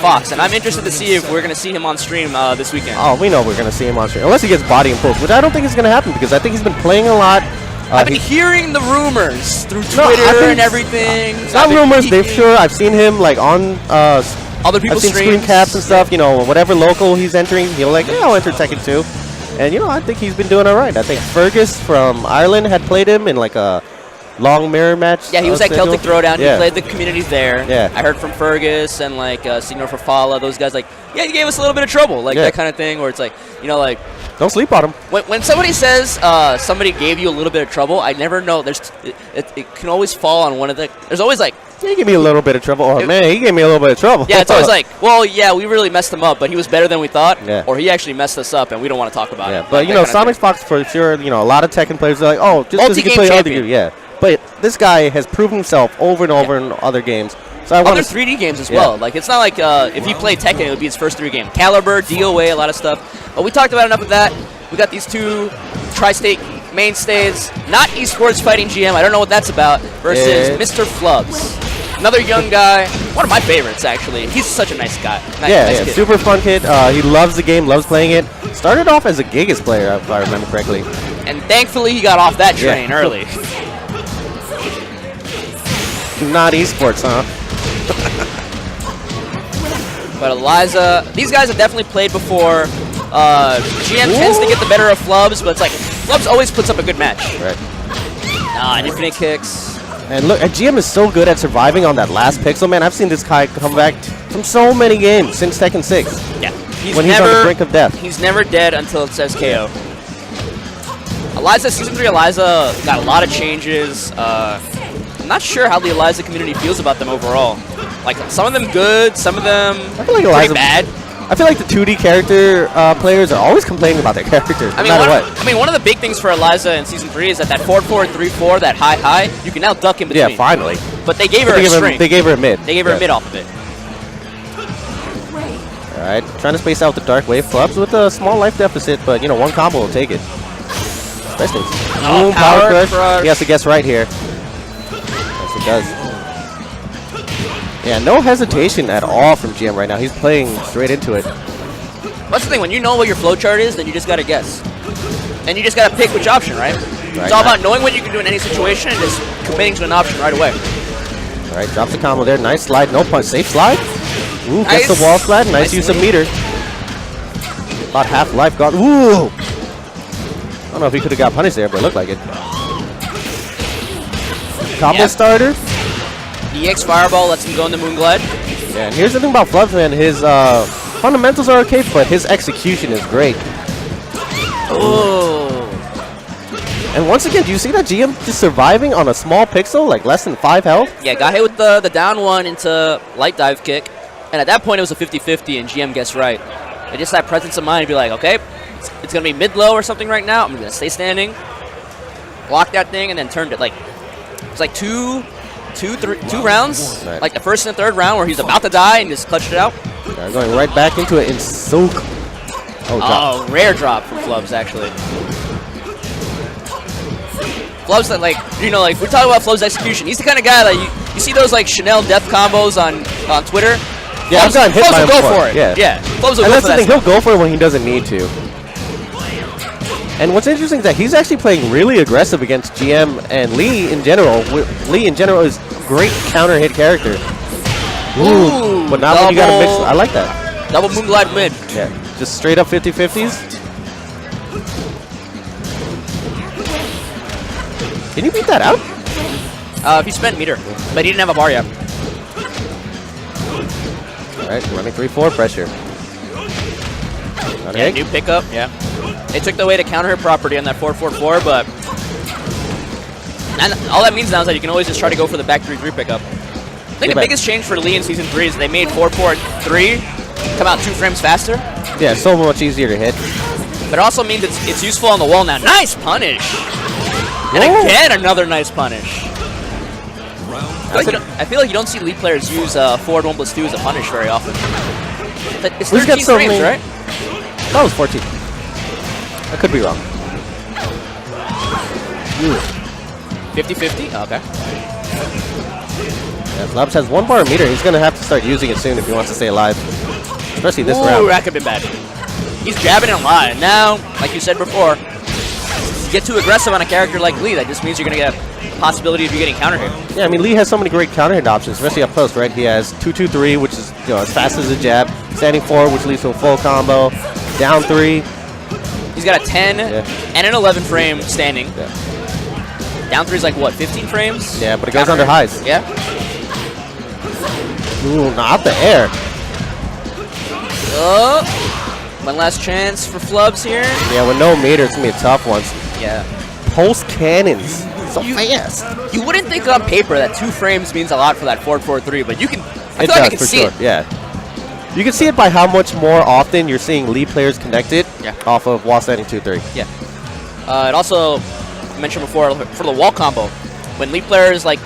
Fox, and I'm interested to see if we're going to see him on stream this weekend. Oh, we know we're going to see him on stream. Unless he gets body and poked, which I don't think is going to happen because I think he's been playing a lot. I've been hearing the rumors through Twitter and everything. It's not rumors. They've sure. I've seen him like on other people's I've seen screen caps and stuff. You know, whatever local he's entering, he'll like, yeah, I'll enter Tekken 2. And you know, I think he's been doing all right. I think Fergus from Ireland had played him in like a long mirror match. Yeah, he was at Celtic Throwdown. Yeah. He played the communities there. Yeah. I heard from Fergus and like Signor Fafala, those guys like, yeah, he gave us a little bit of trouble, like that kind of thing, where it's like, you know, like, don't sleep on him. When somebody says somebody gave you a little bit of trouble, I never know. It can always fall on one of the. There's always like. He gave me a little bit of trouble. Oh man, he gave me a little bit of trouble. Yeah, it's always like, well, yeah, we really messed him up, but he was better than we thought. Yeah. Or he actually messed us up, and we don't want to talk about it. But you know, Sonic Fox for sure. You know, a lot of Tekken players are like, oh, just because he can play other games. Yeah. But this guy has proven himself over and over in other games. So I want other 3D games as well. Like, it's not like if he played Tekken, it would be his first 3 games. Caliber, DOA, a lot of stuff. But we talked about enough of that. We got these 2 tri-state mainstays. Not esports fighting GM. I don't know what that's about. Versus MrFlubbs. Another young guy. One of my favorites, actually. He's such a nice guy. Nice kid. Super fun kid. He loves the game, loves playing it. Started off as a Gigas player, if I remember correctly. And thankfully, he got off that train early. Not esports, huh? But Eliza, these guys have definitely played before. GM tends to get the better of Flubbs, but it's like, Flubbs always puts up a good match. Right. Infinite kicks. And look, GM is so good at surviving on that last pixel, man. I've seen this guy come back from so many games since Tekken 6. Yeah. He's on the brink of death. He's never dead until it says KO. Eliza, Season 3 Eliza got a lot of changes. I'm not sure how the Eliza community feels about them overall. Like, some of them good, some of them pretty bad. I feel like the 2D character players are always complaining about their characters, no matter what. I mean, one of the big things for Eliza in Season 3 is that 4-4-3-4, that high, you can now duck in between. Yeah, finally. But they gave her a string. They gave her a mid. They gave her a mid off of it. Alright, trying to space out the Dark Wave. Flubbs with a small life deficit, but, you know, one combo will take it. Best things. Boom, power crush. He has to guess right here. Yes, he does. Yeah, no hesitation at all from GM right now. He's playing straight into it. That's the thing. When you know what your flowchart is, then you just got to guess. And you just got to pick which option, right? It's all about knowing what you can do in any situation and just committing to an option right away. All right, drops the combo there. Nice slide. No punch. Safe slide. Ooh, gets the wall slide. Nice use of meter. About half life gone. Ooh! I don't know if he could have got punished there, but it looked like it. Combo starter. EX Fireball lets him go in the Moonglide. Yeah, and here's the thing about Flubbs, man. His fundamentals are okay, but his execution is great. Oh. And once again, do you see that GM just surviving on a small pixel, like less than 5 health? Yeah, got hit with the down one into light dive kick. And at that point, it was a 50-50, and GM gets right. They just had presence of mind to be like, okay, it's going to be mid-low or something right now. I'm going to stay standing, block that thing, and then turned it. Like, it's like two rounds, right. Like the first and third round where he's about to die and just clutched it out. Yeah, going right back into it in soak. Oh, rare drop from Flubbs, actually. Flubbs, that, like, you know, like, we're talking about Flubbs' execution. He's the kind of guy that you see those, like, Chanel death combos on Twitter. Yeah, I've gotten hit by him before. Go for it. Yeah. Flubbs will and go that's for the thing, that he'll go for it when he doesn't need to. And what's interesting is that he's actually playing really aggressive against GM and Lee in general. Lee in general is a great counter hit character. Ooh, but not when you gotta mix. I like that. Double Moonglide mid. Yeah, just straight up 50-50s. Can you beat that out? If he spent meter, but he didn't have a bar yet. All right, running 3-4 pressure. Yeah, new pickup. Yeah, they took the way to counter hit property on that 4-4-4, but and all that means now is that you can always just try to go for the back 3-3 pickup. I think the biggest change for Lee in Season 3 is they made 4-4-3 come out 2 frames faster. Yeah, so much easier to hit. But it also means it's useful on the wall now. Nice punish! And again, another nice punish. I feel like you don't see Lee players use forward 1+2 as a punish very often. But it's 13 frames, right? That was 14. I could be wrong. 50-50? Oh, okay. Yeah, Flubbs has 1 bar meter. He's going to have to start using it soon if he wants to stay alive. Especially this round. Ooh, that could have been bad. He's jabbing it a lot. And now, like you said before, you get too aggressive on a character like Lee. That just means you're going to get a possibility of you getting counter hit. Yeah, I mean, Lee has so many great counter hit options, especially up close, right? He has 2-2-3, which is as fast as a jab. Standing forward, which leads to a full combo. Down 3. He's got a 10 and an 11 frame standing. Yeah. Down 3 is like, what, 15 frames? Yeah, but it goes under highs. Yeah. Ooh, not the air. Oh, one last chance for Flubbs here. Yeah, with no meter, it's going to be a tough one. Yeah. Pulse cannons. So fast. You wouldn't think on paper that 2 frames means a lot for that 4-4-3, but you can. I feel like I can see it. Yeah. You can see it by how much more often you're seeing Lee players connected off of wall standing 2-3. Yeah. It also mentioned before for the wall combo, when Lee players like